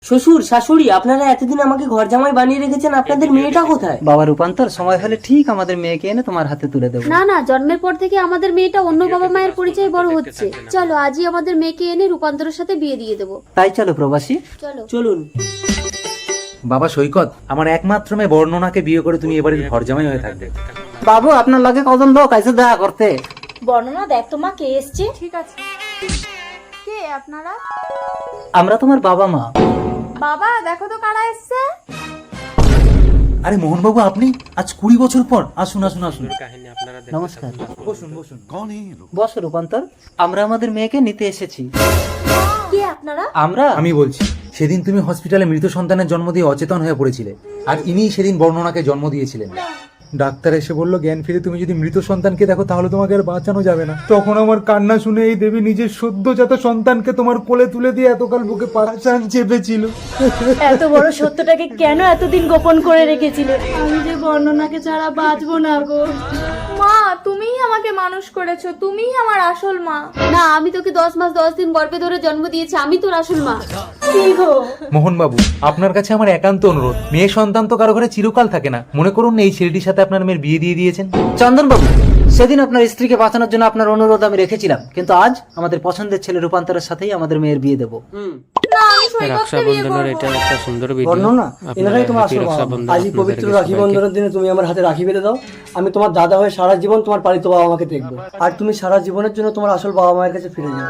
শ্বশুর শাশুড়ি, আপনারা এতদিন আমাকে ঘর জামাই বানিয়ে রেখেছেন, আপনাদের মেয়েটা কোথায়? বাবা রূপান্তর, সময় হলে ঠিক আমাদের মেয়েকে এনে তোমার হাতে তুলে দেবো। না না, জন্মের পর থেকে আমাদের মেয়েটা অন্য বাবা মায়ের পরিচয়ে বড় হচ্ছে। চলো আজই আমাদের মেয়েকে এনে রূপান্তরের সাথে বিয়ে দিয়ে দেবো। তাই চলো প্রবাসী। চলো চলুন। বাবা সৈকত, আমার একমাত্র মেয়ে বর্ণনাকে বিয়ে করে তুমি এবারে ঘর জামাই হয়ে থাকবে। বাবু, আপনার লাগে কজন লোক আইসে দেখা করতে? বর্ণনা দেখ তো মা কে এসছে। ঠিক আছে, কে আপনারা? আমরা তোমার বাবা মা। বাবা দেখো তো কারা এসছে। আরে মোহনবাবু, আপনি আজ 20 বছর পর, আসুন আসুন আসুন। নমস্কার। বসুন বসুন। বস রূপান্তর, আমরা আমাদের মেয়েকে নিতে এসেছি। কে আপনারা? আমরা আমি বলছি, সেদিন তুমি হসপিটালে মৃত সন্তানের জন্ম দিয়ে অচেতন হয়ে পড়েছিলে, আর ইনিই সেদিন বর্ণনাকে জন্ম দিয়েছিলেন। ডাক্তার এসে বলল, জ্ঞান ফিরে তুমি যদি মৃত সন্তানকে দেখো তাহলে তোমাকে আর বাঁচানো যাবে না। তখন আমার কান্না শুনে এই দেবী নিজের সদ্যজাত সন্তানকে তোমার কোলে তুলে দিয়ে এতকাল বুকে পাশান চেপেছিল। এত বড় সত্যটাকে কেন এতদিন গোপন করে রেখেছিলে? আমি যে বর্ণনাকে ছাড়া বাঁচবো না গো। মা, তুমিই আমাকে মানুষ করেছো, তুমিই আমার আসল মা। না, আমি তোকে 10 মাস 10 দিন গর্ভে ধরে জন্ম দিয়েছি, আমি তোর আসল মা। কি গো? মোহনবাবু, আপনার কাছে আমার একান্ত অনুরোধ, মেয়ে সন্তান তো কারো ঘরে চিরকাল থাকে না। মনে করুন এই ছেলেটির সাথে আপনার মেয়ের বিয়ে দিয়ে দিয়েছেন। চন্দন বাবু, সেদিন আপনার স্ত্রীকে বাঁচানোর জন্য আপনার অনুরোধ আমি রেখেছিলাম, কিন্তু আজ আমাদের পছন্দের ছেলে রূপান্তরের সাথেই আমাদের মেয়ের বিয়ে দেবো। না, আমি সৈকতকে বিয়ে রক্ষাবন্ধনের করবো। এটা একটা সুন্দর ভিডিও। বর্ণনা, এনারাই তোমার আসল বাবা মা। রক্ষাবন্ধন আজ এই পবিত্র রাখি বন্ধনের দিনে তুমি আমার হাতে রাখি বেঁধে দাও। আমি তোমার দাদা হয়ে সারা জীবন তোমার পালিত বাবা মাকে দেখবো, আর তুমি সারা জীবনের জন্য তোমার আসল বাবা মায়ের কাছে ফিরে যাও।